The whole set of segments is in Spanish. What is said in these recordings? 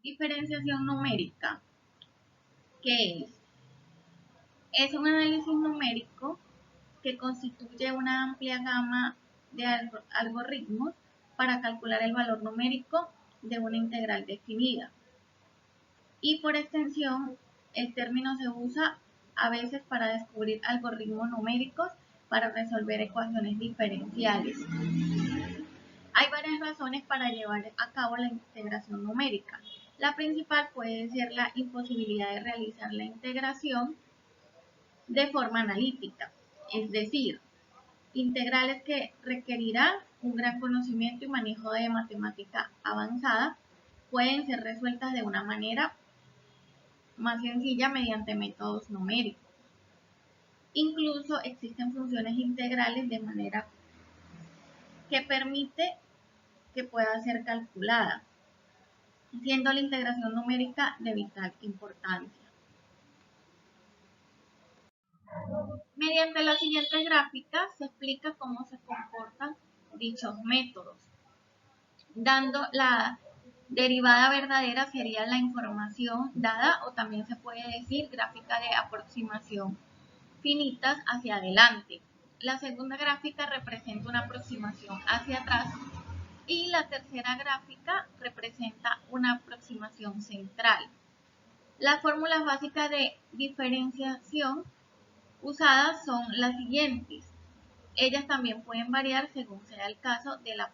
Diferenciación numérica, ¿qué es? Es un análisis numérico que constituye una amplia gama de algoritmos para calcular el valor numérico de una integral definida. Y por extensión, el término se usa a veces para descubrir algoritmos numéricos para resolver ecuaciones diferenciales. Hay varias razones para llevar a cabo la integración numérica. La principal puede ser la imposibilidad de realizar la integración de forma analítica, es decir, integrales que requerirán un gran conocimiento y manejo de matemática avanzada pueden ser resueltas de una manera más sencilla mediante métodos numéricos. Incluso existen funciones integrales de manera que permite que pueda ser calculada, siendo la integración numérica de vital importancia. Mediante las siguientes gráficas se explica cómo se comportan dichos métodos. Dando la derivada verdadera sería la información dada, o también se puede decir gráfica de aproximación finitas hacia adelante. La segunda gráfica representa una aproximación hacia atrás y la tercera gráfica representa una aproximación central. Las fórmulas básicas de diferenciación usadas son las siguientes. Ellas también pueden variar según sea el caso de la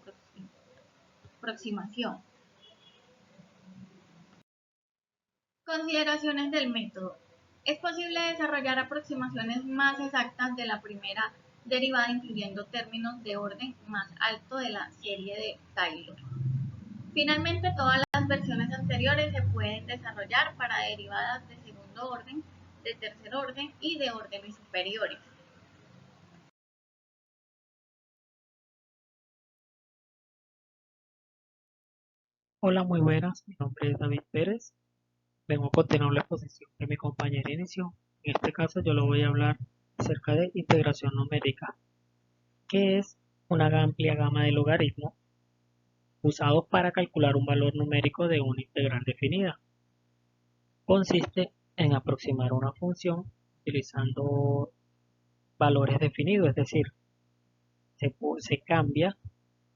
aproximación. Consideraciones del método. Es posible desarrollar aproximaciones más exactas de la primera derivada incluyendo términos de orden más alto de la serie de Taylor. Finalmente, todas las versiones anteriores se pueden desarrollar para derivadas de segundo orden, de tercer orden y de órdenes superiores. Hola, muy buenas. Mi nombre es David Pérez. Vengo a continuar la exposición que mi compañera inició. En este caso yo le voy a hablar acerca de integración numérica, que es una amplia gama de logaritmos usados para calcular un valor numérico de una integral definida. Consiste en aproximar una función utilizando valores definidos, es decir, se cambia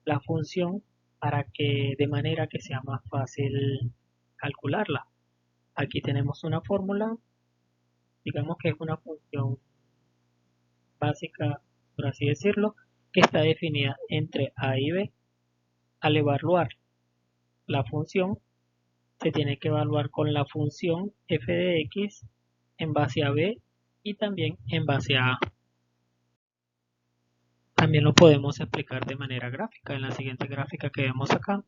la función para que de manera que sea más fácil calcularla. Aquí tenemos una fórmula, digamos que es una función básica, por así decirlo, que está definida entre A y B. Al evaluar la función, se tiene que evaluar con la función f de x en base a B y también en base a A. También lo podemos explicar de manera gráfica. En la siguiente gráfica que vemos acá,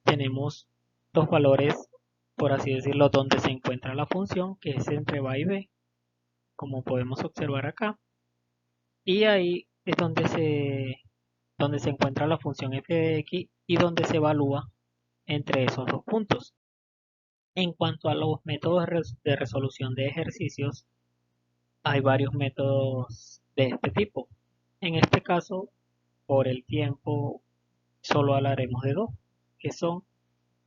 tenemos dos valores, por así decirlo, donde se encuentra la función, que es entre A y B, como podemos observar acá. Y ahí es donde se encuentra la función f de x y donde se evalúa entre esos dos puntos. En cuanto a los métodos de resolución de ejercicios, hay varios métodos de este tipo. En este caso, por el tiempo, solo hablaremos de dos, que son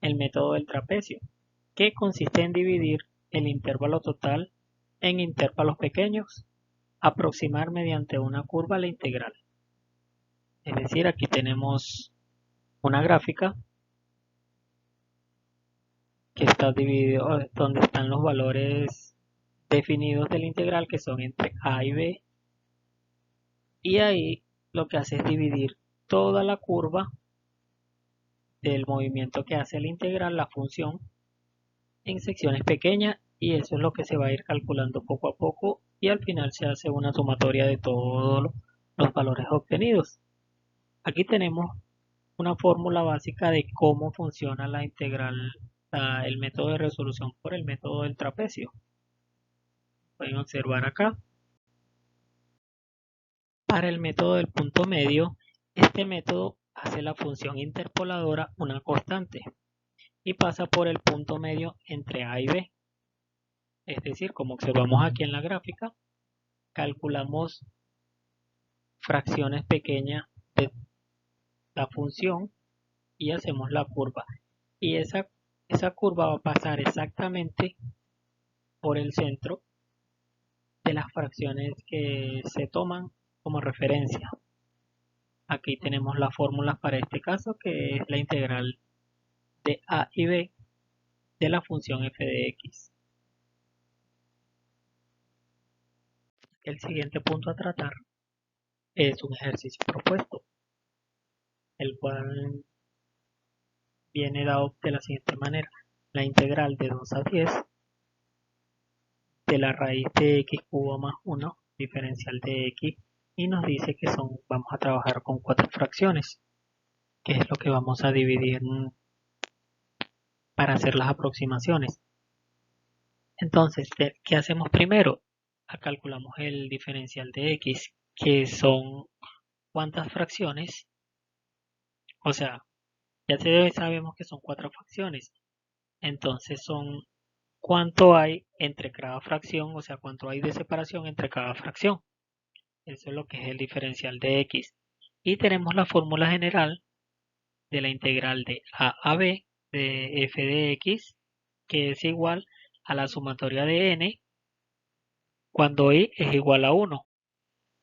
el método del trapecio, que consiste en dividir el intervalo total en intervalos pequeños, aproximar mediante una curva la integral. Es decir, aquí tenemos una gráfica que está dividido, donde están los valores definidos de la integral, que son entre A y B, y ahí lo que hace es dividir toda la curva del movimiento que hace la integral, la función, en secciones pequeñas, y eso es lo que se va a ir calculando poco a poco, y al final se hace una sumatoria de todos los valores obtenidos. Aquí tenemos una fórmula básica de cómo funciona la integral, el método de resolución por el método del trapecio. Pueden observar acá. Para el método del punto medio, este método hace la función interpoladora una constante y pasa por el punto medio entre A y B. Es decir, como observamos aquí en la gráfica, calculamos fracciones pequeñas de la función y hacemos la curva. Y esa esa curva va a pasar exactamente por el centro de las fracciones que se toman como referencia. Aquí tenemos la fórmula para este caso, que es la integral de a y b de la función f de x. El siguiente punto a tratar es un ejercicio propuesto, el cual viene dado de la siguiente manera: la integral de 2 a 10 de la raíz de x cubo más 1 diferencial de x, y nos dice que vamos a trabajar con 4 fracciones, que es lo que vamos a dividir para hacer las aproximaciones. Entonces, ¿qué hacemos primero? Calculamos el diferencial de x, que son cuántas fracciones, o sea, ya sabemos que son 4 fracciones, entonces son cuánto hay entre cada fracción, o sea, cuánto hay de separación entre cada fracción. Eso es lo que es el diferencial de x. Y tenemos la fórmula general de la integral de a b de f de x, que es igual a la sumatoria de n cuando y es igual a 1.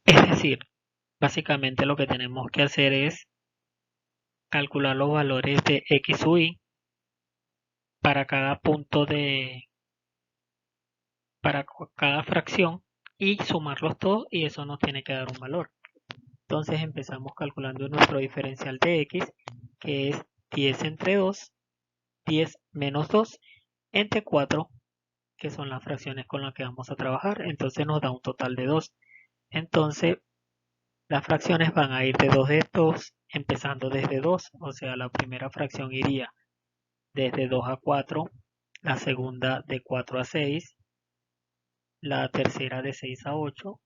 Es decir, básicamente lo que tenemos que hacer es calcular los valores de x u y para cada punto para cada fracción, y sumarlos todos, y eso nos tiene que dar un valor. Entonces empezamos calculando nuestro diferencial de x, que es 10 entre 2, 10 menos 2 entre 4, que son las fracciones con las que vamos a trabajar. Entonces nos da un total de 2. Entonces las fracciones van a ir de 2 de 2, empezando desde 2, o sea, la primera fracción iría desde 2 a 4, la segunda de 4 a 6, la tercera de 6 a 8,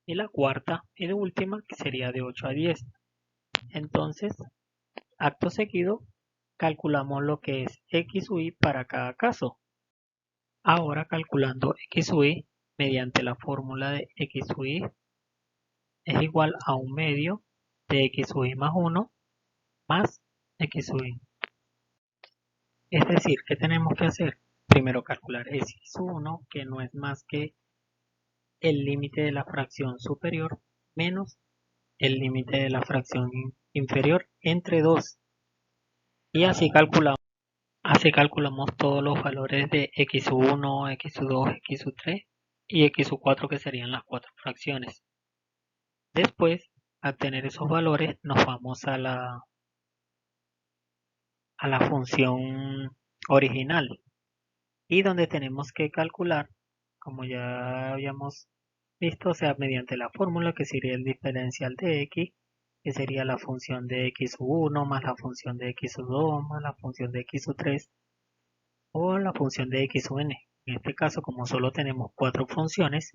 y la cuarta y la última que sería de 8 a 10. Entonces, acto seguido, calculamos lo que es x u y para cada caso. Ahora, calculando x u y mediante la fórmula de x u y es igual a 1 medio de x u y más 1 más x u y. Es decir, ¿qué tenemos que hacer? Primero calcular x1, que no es más que el límite de la fracción superior menos el límite de la fracción inferior entre 2. Y así calculamos todos los valores de x1, x2, x3 y x4, que serían las 4 fracciones. Después, al tener esos valores, nos vamos a la función original, y donde tenemos que calcular, como ya habíamos visto, o sea, mediante la fórmula, que sería el diferencial de x, que sería la función de x1 más la función de x2 más la función de x3 o la función de x1. En este caso, como solo tenemos 4 funciones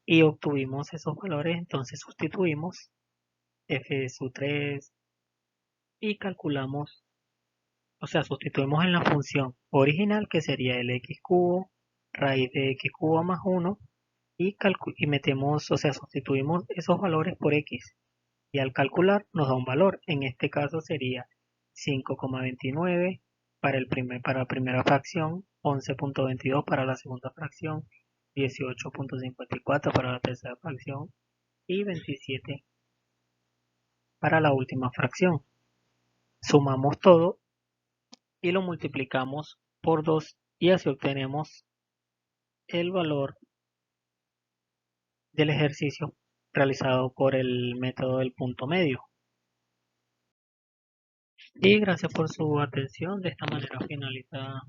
y obtuvimos esos valores, entonces sustituimos f sub 3 y calculamos, o sea, sustituimos en la función original, que sería el x cubo raíz de x cubo más 1, y metemos, o sea, sustituimos esos valores por x, y al calcular nos da un valor. En este caso sería 5,29 para la primera fracción, 11,22 para la segunda fracción, 18,54 para la tercera fracción y 27 para la última fracción. Sumamos todo y lo multiplicamos por 2, y así obtenemos el valor del ejercicio realizado por el método del punto medio. Y gracias por su atención. De esta manera finaliza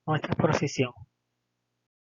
nuestra exposición.